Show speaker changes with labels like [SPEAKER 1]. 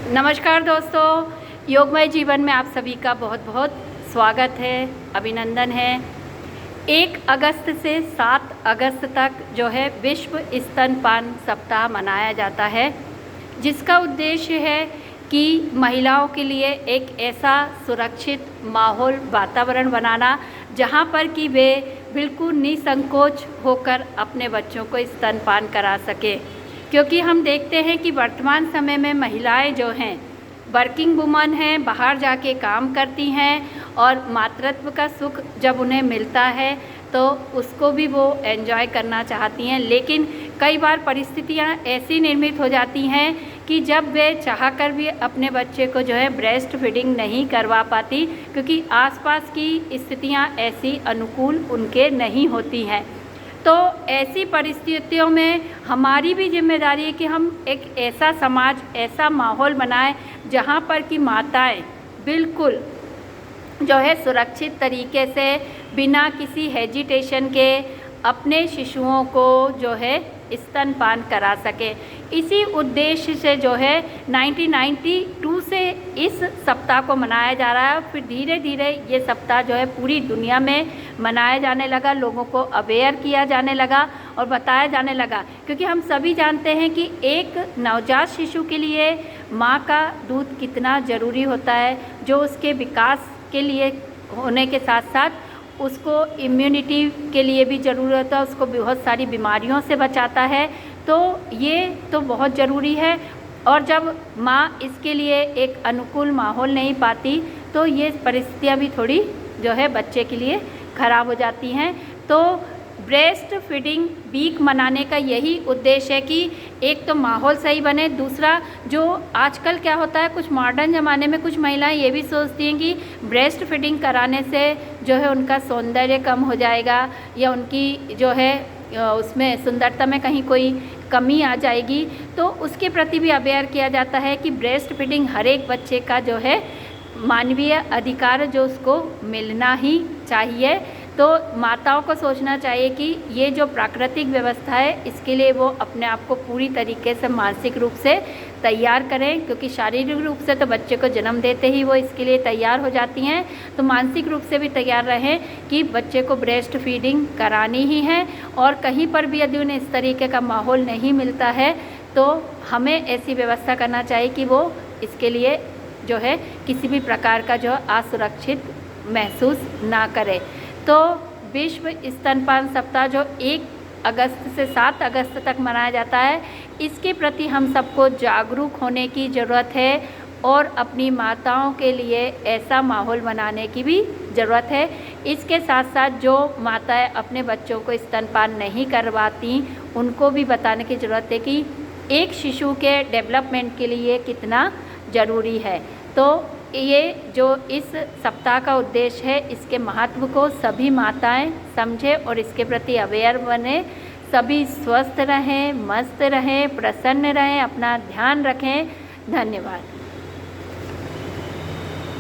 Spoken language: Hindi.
[SPEAKER 1] नमस्कार दोस्तों, योगमय जीवन में आप सभी का बहुत बहुत स्वागत है, अभिनंदन है। 1 अगस्त से 7 अगस्त तक जो है विश्व स्तनपान सप्ताह मनाया जाता है, जिसका उद्देश्य है कि महिलाओं के लिए एक ऐसा सुरक्षित माहौल वातावरण बनाना जहां पर कि वे बिल्कुल निसंकोच होकर अपने बच्चों को स्तनपान करा सकें। क्योंकि हम देखते हैं कि वर्तमान समय में महिलाएं जो हैं वर्किंग वुमन हैं, बाहर जाके काम करती हैं और मातृत्व का सुख जब उन्हें मिलता है तो उसको भी वो एंजॉय करना चाहती हैं। लेकिन कई बार परिस्थितियां ऐसी निर्मित हो जाती हैं कि जब वे चाहकर भी अपने बच्चे को जो है ब्रेस्ट फीडिंग नहीं करवा पाती, क्योंकि आसपास की स्थितियां ऐसी अनुकूल उनके नहीं होती हैं। तो ऐसी परिस्थितियों में हमारी भी जिम्मेदारी है कि हम एक ऐसा समाज, ऐसा माहौल बनाएं जहां पर कि माताएं बिल्कुल जो है सुरक्षित तरीके से बिना किसी हेजिटेशन के अपने शिशुओं को जो है स्तनपान करा सके। इसी उद्देश्य से जो है 1992 से इस सप्ताह को मनाया जा रहा है। फिर धीरे धीरे ये सप्ताह जो है पूरी दुनिया में मनाया जाने लगा, लोगों को अवेयर किया जाने लगा और बताया जाने लगा। क्योंकि हम सभी जानते हैं कि एक नवजात शिशु के लिए माँ का दूध कितना ज़रूरी होता है, जो उसके विकास के लिए होने के साथ साथ उसको इम्यूनिटी के लिए भी ज़रूरत है, उसको बहुत सारी बीमारियों से बचाता है। तो ये तो बहुत ज़रूरी है। और जब माँ इसके लिए एक अनुकूल माहौल नहीं पाती तो ये परिस्थितियाँ भी थोड़ी जो है बच्चे के लिए ख़राब हो जाती हैं। तो ब्रेस्ट फीडिंग वीक मनाने का यही उद्देश्य है कि एक तो माहौल सही बने, दूसरा जो आजकल क्या होता है, कुछ मॉडर्न ज़माने में कुछ महिलाएं ये भी सोचती हैं कि ब्रेस्ट फीडिंग कराने से जो है उनका सौंदर्य कम हो जाएगा या उनकी जो है उसमें सुंदरता में कहीं कोई कमी आ जाएगी। तो उसके प्रति भी अवेयर किया जाता है कि ब्रेस्ट फीडिंग हर एक बच्चे का जो है मानवीय अधिकार, जो उसको मिलना ही चाहिए। तो माताओं को सोचना चाहिए कि ये जो प्राकृतिक व्यवस्था है इसके लिए वो अपने आप को पूरी तरीके से मानसिक रूप से तैयार करें, क्योंकि शारीरिक रूप से तो बच्चे को जन्म देते ही वो इसके लिए तैयार हो जाती हैं। तो मानसिक रूप से भी तैयार रहें कि बच्चे को ब्रेस्ट फीडिंग करानी ही है। और कहीं पर भी यदि उन्हें इस तरीके का माहौल नहीं मिलता है तो हमें ऐसी व्यवस्था करना चाहिए कि वो इसके लिए जो है किसी भी प्रकार का जो असुरक्षित महसूस ना करे। तो विश्व स्तनपान सप्ताह जो 1 अगस्त से 7 अगस्त तक मनाया जाता है, इसके प्रति हम सबको जागरूक होने की ज़रूरत है और अपनी माताओं के लिए ऐसा माहौल बनाने की भी ज़रूरत है। इसके साथ साथ जो माताएं अपने बच्चों को स्तनपान नहीं करवाती उनको भी बताने की ज़रूरत है कि एक शिशु के डेवलपमेंट के लिए कितना ज़रूरी है। तो ये जो इस सप्ताह का उद्देश्य है, इसके महत्व को सभी माताएं समझें और इसके प्रति अवेयर बने। सभी स्वस्थ रहें, मस्त रहें, प्रसन्न रहें, अपना ध्यान रखें। धन्यवाद।